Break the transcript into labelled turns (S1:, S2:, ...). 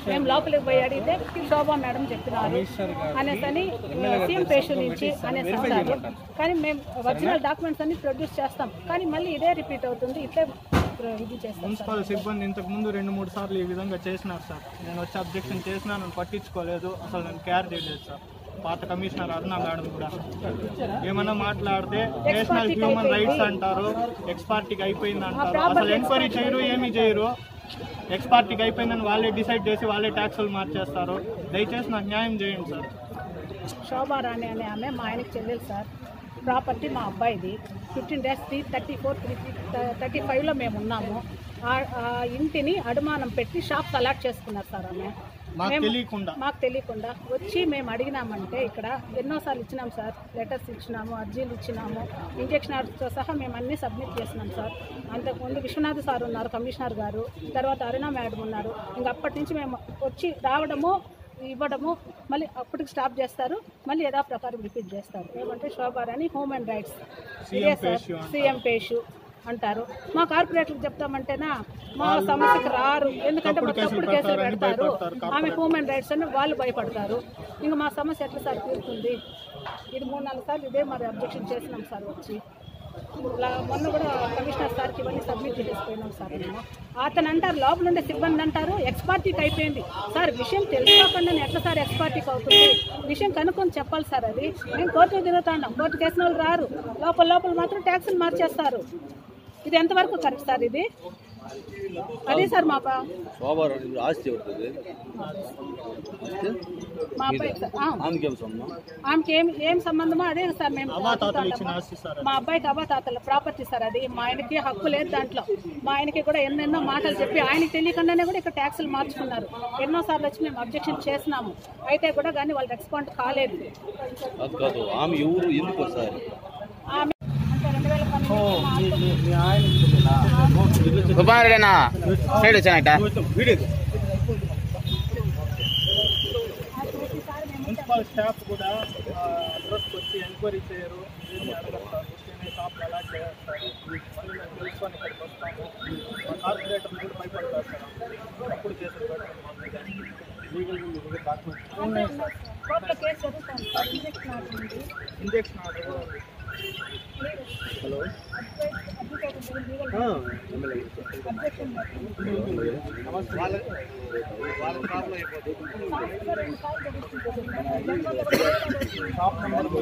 S1: మేము లోపలికి పోయి అడిగితే శోభా మేడం చెప్పినారు అనేసి సీఎం పేషెంట్ నుంచి అనేసి అంటారు. కానీ మేము ఒరిజినల్ డాక్యుమెంట్స్ అన్ని ప్రొడ్యూస్ చేస్తాం, కానీ మళ్ళీ ఇదే రిపీట్ అవుతుంది. ఇట్లే ఇది చేస్తాం.
S2: మున్సిపల్ సిబ్బంది ఇంతకు ముందు 2-3 సార్లు ఈ విధంగా చేసినారు సార్. నేను వచ్చి అబ్జెక్షన్ చేసినా, నన్ను పట్టించుకోలేదు, అసలు నేను కేర్ చేయలేదు సార్. పాత కమిషనర్ అరుణ మేడం కూడా ఏమన్నా మాట్లాడితే నేషనల్ హ్యూమన్ రైట్స్ అంటారు, ఎక్స్ పార్టీకి అయిపోయింది అంటారు. అసలు ఎంక్వైరీ చేయరు, ఏమీ చేయరు. ఎక్స్ పార్టీకి అయిపోయిందని వాళ్ళే డిసైడ్ చేసి వాళ్ళే ట్యాక్సులు మార్చేస్తారు. దయచేసి నాకు న్యాయం చేయండి సార్.
S1: శోభారాణి అనే ఆమె మా ఆయనకి చెల్లెలు సార్. ప్రాపర్టీ మా అబ్బాయిది. 15 days 35లో మేము ఉన్నాము. ఆ ఇంటిని అడుమానం పెట్టి షాప్ అలాట్ చేసుకున్నారు సార్ ఆమె. మాకు తెలియకుండా వచ్చి మేము అడిగినామంటే ఇక్కడ ఎన్నోసార్లు ఇచ్చినాం సార్. లెటర్స్ ఇచ్చినాము, అర్జీలు ఇచ్చినాము, ఇంజక్షన్ ఆర్డర్స్తో సహా మేము అన్నీ సబ్మిట్ చేసినాం సార్. అంతకుముందు విశ్వనాథ్ సార్ ఉన్నారు కమిషనర్ గారు, తర్వాత అరుణ మేడం ఉన్నారు. ఇంకా అప్పటి నుంచి మేము వచ్చి రావడము ఇవ్వడము మళ్ళీ అప్పటికి స్టాప్ చేస్తారు, మళ్ళీ యథాప్రకారం రిపీట్ చేస్తారు. ఏమంటే శోభారాణి హ్యూమన్ రైట్స్ ఇదే సార్, సీఎం పేషు అంటారు. మా కార్పొరేట్లకు చెప్తామంటేనా మా సమస్యకు రారు, ఎందుకంటే మా తప్పుడు కేసులు పెడతారు. ఆమె హ్యూమన్ రైట్స్ అని వాళ్ళు భయపడతారు. ఇంకా మా సమస్య ఎట్లా సార్ తీరుతుంది? ఇది 3-4 సార్లు ఇదే మరి అబ్జెక్షన్ చేసినాం సార్. వచ్చి మొన్న కూడా కమిషనర్ సార్కి ఇవన్నీ సబ్మిట్ చేసిపోయినాం సార్. మేము అతను అంటారు, లోపల ఉండే సిబ్బంది అంటారు ఎక్స్ పార్టీకి అయిపోయింది సార్. విషయం తెలుసుకోకుండా ఎట్లా సార్ ఎక్స్ పార్టీకి అవుతుంది? విషయం కనుక్కొని చెప్పాలి సార్. అది మేము కోర్టుకు తిరుగుతున్నాం, కోర్టుకు వేసిన వాళ్ళు రారు, లోపల మాత్రం ట్యాక్సులు మార్చేస్తారు. ఇది ఎంతవరకు కరెక్ట్ సార్? ఇది అదే సార్ మా ఆమెకి ఏం సంబంధమో అదే సార్. మేము మా అబ్బాయికి అవ్వాతాతల ప్రాపర్టీ సార్. అది మా ఆయనకి హక్కు లేదు దాంట్లో. మా ఆయనకి కూడా ఎన్నెన్నో మాటలు చెప్పి ఆయనకి తెలియకుండానే కూడా ఇక్కడ ట్యాక్సులు మార్చుకున్నారు. ఎన్నోసార్లు వచ్చి మేము అబ్జెక్షన్ చేసినాము, అయితే కూడా కానీ వాళ్ళు రెస్పాండ్ కాలేదు.
S2: మున్సిపల్ స్టాఫ్ కూడా అడ్రస్కి వచ్చి ఎంక్వైరీ చేయరు, ఏమి అడగస్తారు, షాప్లు అలా చేస్తారు. మళ్ళీ మేము తెలుసుకొని ఇక్కడికి వస్తాము. మా కార్పొరేటర్ కూడా భయపడతారు సార్. అప్పుడు కేసులు injection order. Hello shop number